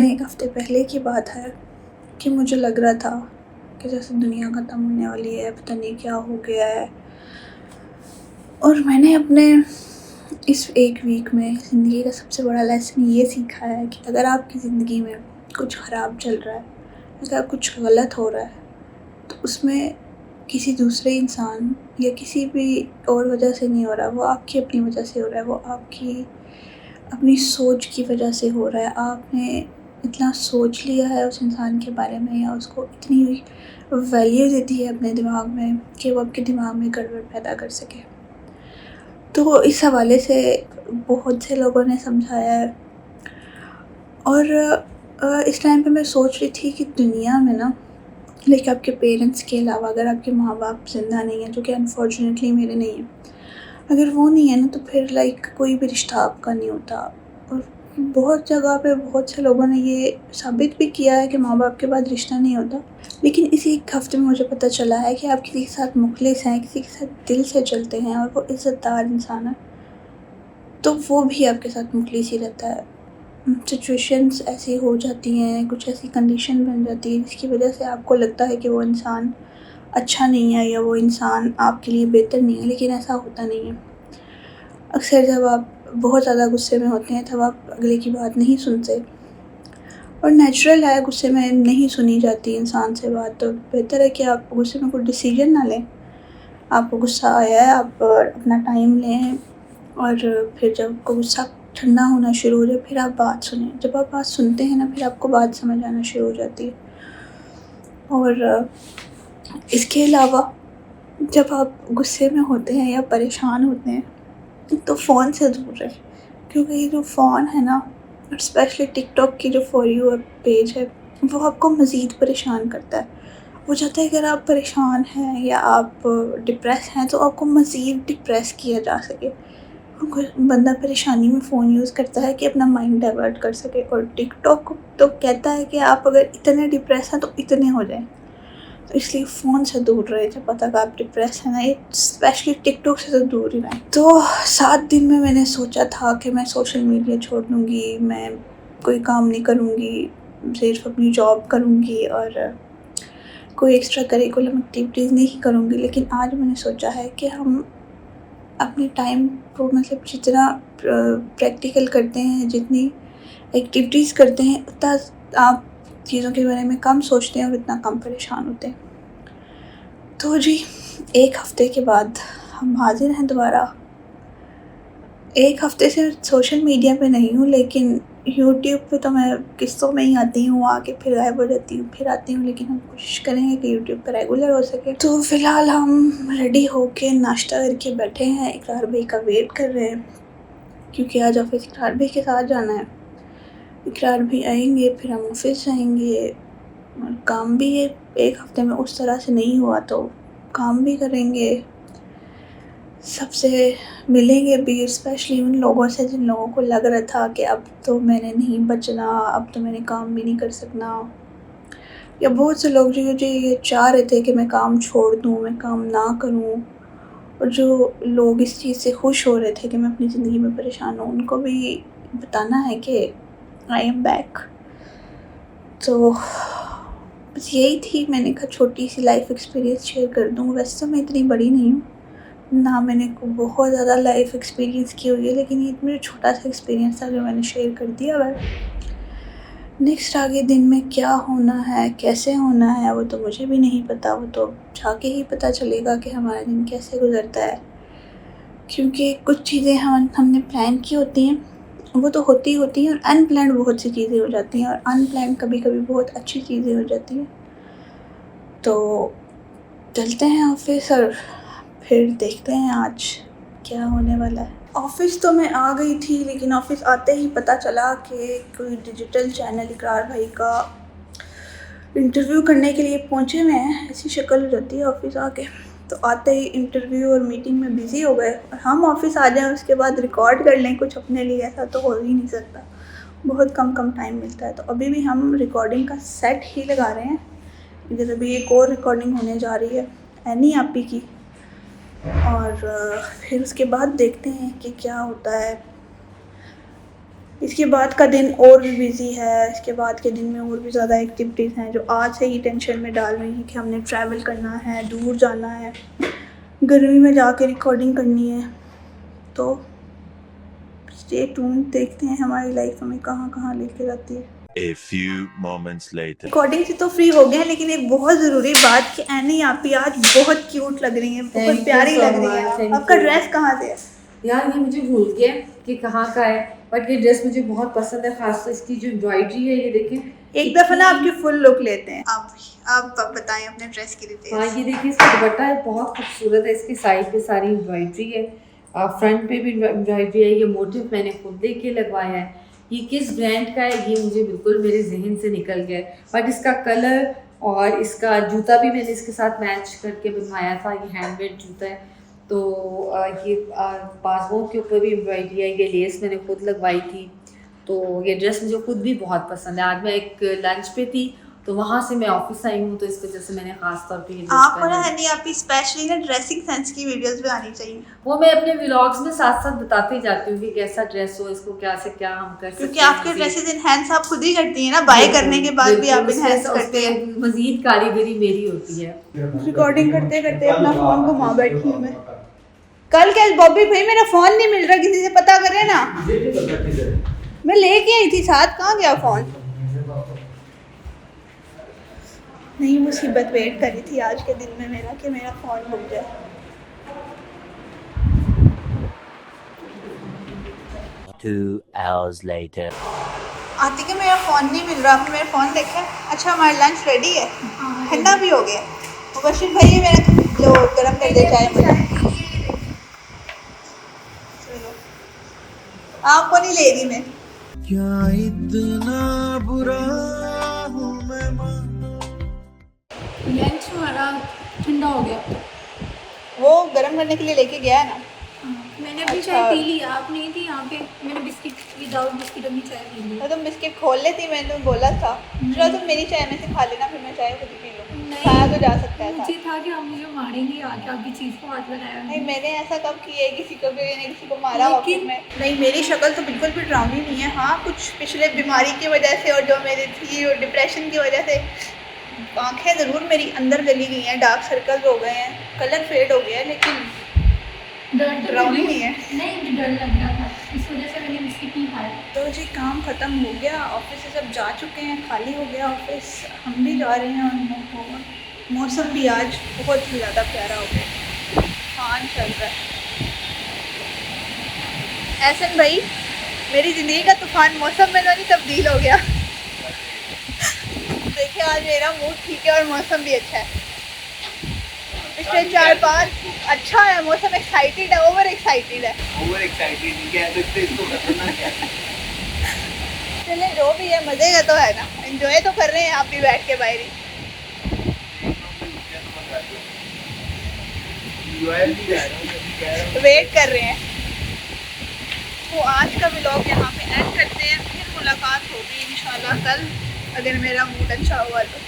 एक हफ़्ते पहले की बात है कि मुझे लग रहा था कि जैसे दुनिया ख़त्म होने वाली है, पता नहीं क्या हो गया है। और मैंने अपने इस एक वीक में ज़िंदगी का सबसे बड़ा लेसन ये सीखा है कि अगर आपकी ज़िंदगी में कुछ ख़राब चल रहा है, अगर कुछ गलत हो रहा है, तो उसमें किसी दूसरे इंसान या किसी भी और वजह से नहीं हो रहा, वो आपकी अपनी वजह से हो रहा है, वो आपकी अपनी सोच की वजह से हो रहा है। आपने इतना सोच लिया है उस इंसान के बारे में या उसको इतनी वैल्यू दे दी है अपने दिमाग में कि वो आपके दिमाग में गड़बड़ पैदा कर सके। तो इस हवाले से बहुत से लोगों ने समझाया है। और इस टाइम पे मैं सोच रही थी कि दुनिया में ना, लाइक आपके पेरेंट्स के अलावा अगर आपके माँ बाप ज़िंदा नहीं हैं, जो कि अनफॉर्चुनेटली मेरे नहीं हैं, अगर वो नहीं है ना तो फिर लाइक कोई भी रिश्ता आपका नहीं होता। और बहुत जगह पे बहुत से लोगों ने ये साबित भी किया है कि माँ बाप के बाद रिश्ता नहीं होता। लेकिन इसी एक हफ़्ते में मुझे पता चला है कि आप किसी के साथ मुखलिस हैं, किसी के साथ दिल से चलते हैं और वो इज़्ज़तदार इंसान है, तो वो भी आपके साथ मुखलिस ही रहता है। सिचुएशंस ऐसी हो जाती हैं, कुछ ऐसी कंडीशन बन जाती है जिसकी वजह से आपको लगता है कि वो इंसान अच्छा नहीं है या वो इंसान आपके लिए बेहतर नहीं है, लेकिन ऐसा होता नहीं है। अक्सर जब आप बहुत ज़्यादा गुस्से में होते हैं तब आप अगले की बात नहीं सुनते, और नेचुरल है, गुस्से में नहीं सुनी जाती इंसान से बात, तो बेहतर है कि आप गुस्से में कोई डिसीजन ना लें। आपको गुस्सा आया है, आप अपना टाइम लें और फिर जब आपको गुस्सा ठंडा होना शुरू हो जाए फिर आप बात सुनें। जब आप बात सुनते हैं ना, फिर आपको बात समझ आना शुरू हो जाती है। और इसके अलावा जब आप गुस्से में होते हैं या परेशान होते हैं तो फ़ोन से दूर रहें, क्योंकि ये जो फ़ोन है ना, और स्पेशली टिकटॉक की जो फॉर यू पेज है, वो आपको मज़ीद परेशान करता है। वो चाहता है अगर आप परेशान हैं या आप डिप्रेस हैं तो आपको मज़ीद डिप्रेस किया जा सके। बंदा परेशानी में फ़ोन यूज़ करता है कि अपना माइंड डाइवर्ट कर सके, और टिकटॉक तो कहता है कि आप अगर इतने डिप्रेस हैं तो इतने हो जाएं। तो इसलिए फ़ोन से दूर रहे जब तक आप डिप्रेस हैं ना, ये स्पेशली टिकटॉक से तो दूर ही रहें। तो 7 दिन में मैंने सोचा था कि मैं सोशल मीडिया छोड़ दूँगी, मैं कोई काम नहीं करूँगी, सिर्फ अपनी जॉब करूँगी और कोई एक्स्ट्रा करिकुलम एक्टिविटीज़ नहीं करूँगी। लेकिन आज मैंने सोचा है कि हम अपने टाइम को मतलब जितना प्रैक्टिकल करते हैं, जितनी एक्टिविटीज़ करते हैं, उतना आप चीज़ों के बारे में कम सोचते हैं और इतना कम परेशान होते हैं। तो जी, 1 हफ़्ते के बाद हम हाज़िर हैं दोबारा। 1 हफ़्ते से सोशल मीडिया पे नहीं हूँ, लेकिन यूट्यूब पे तो मैं किस्तों में ही आती हूँ, आके फिर गायब हो जाती हूँ, फिर आती हूँ। लेकिन हम कोशिश करेंगे कि यूट्यूब पे रेगुलर हो सके। तो फ़िलहाल हम रेडी होके नाश्ता करके बैठे हैं, इकरार भाई का वेट कर रहे हैं, क्योंकि आज ऑफ़िस इकरार भाई के साथ जाना है। इकरार भाई आएँगे, फिर हम ऑफ़िस जाएँगे और काम भी ये 1 हफ़्ते में उस तरह से नहीं हुआ तो काम भी करेंगे। सबसे मिलेंगे भी, स्पेशली उन लोगों से जिन लोगों को लग रहा था कि अब तो मैंने नहीं बचना, अब तो मैंने काम भी नहीं कर सकना, या बहुत से लोग जो मुझे ये चाह रहे थे कि मैं काम छोड़ दूँ, मैं काम ना करूँ, और जो लोग इस चीज़ से खुश हो रहे थे कि मैं अपनी ज़िंदगी में परेशान हूँ, उनको भी बताना है कि आई एम बैक। तो बस यही थी, मैंने कहा छोटी सी लाइफ़ एक्सपीरियंस शेयर कर दूँ। वैसे तो मैं इतनी बड़ी नहीं हूँ ना, मैंने बहुत ज़्यादा लाइफ़ एक्सपीरियंस की हुई है, लेकिन ये मेरा छोटा सा एक्सपीरियंस था जो मैंने शेयर कर दिया है। नेक्स्ट आगे दिन में क्या होना है, कैसे होना है, वो तो मुझे भी नहीं पता। वो तो जाके ही पता चलेगा कि हमारा दिन कैसे गुज़रता है, क्योंकि कुछ चीज़ें हमने प्लान की होती हैं, वो तो होती होती हैं, और अनप्लान्ड बहुत सी चीज़ें हो जाती हैं, और अनप्लान्ड कभी-कभी बहुत अच्छी चीज़ें हो जाती हैं। तो चलते हैं ऑफ़िस और फिर देखते हैं आज क्या होने वाला है। ऑफ़िस तो मैं आ गई थी, लेकिन ऑफ़िस आते ही पता चला कि कोई डिजिटल चैनल इकरार भाई का इंटरव्यू करने के लिए पहुँचे हुए हैं। ऐसी शक्ल हो जाती है ऑफ़िस आके। तो आते ही इंटरव्यू और मीटिंग में बिज़ी हो गए, और हम ऑफ़िस आ जाएँ उसके बाद रिकॉर्ड कर लें कुछ अपने लिए, ऐसा तो हो ही नहीं सकता। बहुत कम टाइम मिलता है। तो अभी भी हम रिकॉर्डिंग का सेट ही लगा रहे हैं। इधर अभी एक और रिकॉर्डिंग होने जा रही है एनी आपी की, और फिर उसके बाद देखते हैं कि क्या होता है। इसके बाद का दिन और भी बिजी है, इसके बाद के दिन में और भी ज़्यादा एक्टिविटीज़ हैं जो आज से ही टेंशन में डाल रही हैं कि हमने ट्रैवल करना है, दूर जाना है, गर्मी में जाके रिकॉर्डिंग करनी है। तो स्टे ट्यून, देखते हैं हमारी लाइफ हमें कहाँ कहाँ लेके जाती है। A few moments later. Recording से तो फ्री हो गए हैं, लेकिन एक बहुत ज़रूरी बात कि एनी आप ही आज बहुत क्यूट लग रही हैं, बहुत प्यारी लग रही है। आपका ड्रेस कहाँ से है? यार ये मुझे भूल गया कि कहाँ का है, बट ये ड्रेस मुझे बहुत पसंद है, खासकर इसकी जो एम्ब्रॉयडरी है, ये देखें। एक दफ़ा ना आपकी फुल लुक लेते हैं। आप बताएं अपने ड्रेस की डिटेल्स। हाँ ये देखिए, इसका दुपट्टा है, बहुत खूबसूरत है, इसकी साइड पे सारी एम्ब्रॉयडरी है, फ्रंट पे भी एम्ब्रॉयडरी है। ये मोटिव मैंने खुद लेके लगवाया है। ये किस ब्रांड का है ये मुझे बिल्कुल मेरे जहन से निकल गया है, बट इसका कलर और इसका जूता भी मैंने इसके साथ मैच करके बनवाया था। ये हैंडमेड जूता है, तो ये बाजुओं के ऊपर भी एम्ब्रॉयडरी है, ये लेस मैंने खुद लगवाई थी। तो ये ड्रेस मुझे खुद भी बहुत पसंद है। आज मैं एक लंच पे थी, तो वहाँ से मैं ऑफिस आई हूँ, तो इस वजह से मैंने खास तौर पे ये ड्रेस आपको ना है नहीं, आपकी स्पेशली ना ड्रेसिंग सेंस की वीडियोस भी आनी चाहिए। वो मैं अपने व्लॉग्स में साथ साथ बताते जाती हूँ कि कैसा ड्रेस हो, इसको क्या से क्या हम कर सकते हैं, क्योंकि आपके ड्रेसेस इनहैंस आप खुद ही करती हैं ना, बाय करने के बाद भी आप इनहैंस करते हैं। मजीद कारीगरी मेरी होती है। रिकॉर्डिंग करते करते अपना फोन घुमा बैठी हूँ मैं। कल क्या बॉबी भाई मेरा फोन नहीं मिल रहा, किसी से पता करें ना। मैं लेके आई थी साथ, कहाँ गया फोन? नहीं मुसीबत वेट करी थी आज के दिन में मेरा कि मेरा फ़ोन गुम जाए। Two hours later. आती कि मेरा फ़ोन नहीं मिल रहा, आपने मेरा फ़ोन देखा? अच्छा हमारा लंच रेडी है, ठंडा भी हो गया। मुबशिर भाई ये मेरा जो गर्म कर दे चाय मुझे। चलो आपको नहीं ले रही मैं। क्या इतना बुरा हूँ मैं? लंच हमारा ठंडा हो गया। वो गर्म करने के लिए लेके गया है ना। मैंने अभी चाय पी ली, आप नहीं थी यहाँ पे। मैंने बिस्किट विदाउट बिस्किट अपनी चाय पी ली। तो तुम बिस्किट खोल लेती, मैंने बोला था चलो तुम मेरी चाय में से खा लेना, फिर मैं चाय खुद ही पी लूँ। खाया तो जा सकता है। मुझे था कि आप मुझे मारेंगे आके, आपकी चीज़ को हाथ लगाया। नहीं मैंने ऐसा कब किया है किसी को, भी किसी को मारा ऑफिस में? नहीं मेरी शक्ल तो बिल्कुल भी ड्राउनी नहीं है। हाँ कुछ पिछले बीमारी की वजह से और जो मेरी थी और डिप्रेशन की वजह से आँखें ज़रूर मेरी अंदर गली गई हैं, डार्क सर्कल्स हो गए हैं, कलर फेड हो गया है, लेकिन ड्राउनी नहीं है। नहीं मुझे डर लग रहा था, इस वजह से मैंने बिस्किट नहीं खाया। तो जी काम ख़त्म हो गया, ऑफिस से सब जा चुके हैं, खाली हो गया ऑफिस, हम भी जा रहे हैं। और मौसम भी आज बहुत ही ज़्यादा प्यारा हो गया, तूफान चल रहा है। एहसन भाई मेरी ज़िंदगी का तूफान मौसम में तो नहीं तब्दील हो गया। देखिए आज मेरा मूड ठीक है और मौसम भी अच्छा है। पिछले 4-5 अच्छा है मौसम, एक्साइटेड है, ओवर एक्साइटेड है। ओवर एक्साइटेड नहीं कह सकते इसको, खतरनाक है। चले जो भी है मज़े का तो है ना, एंजॉय तो कर रहे हैं आप भी बैठ के बाहर ही। वेट कर रहे हैं। तो आज का व्लॉग यहाँ पे एंड करते हैं, फिर मुलाकात होगी इंशाल्लाह कल, अगर मेरा मूड अच्छा हुआ तो।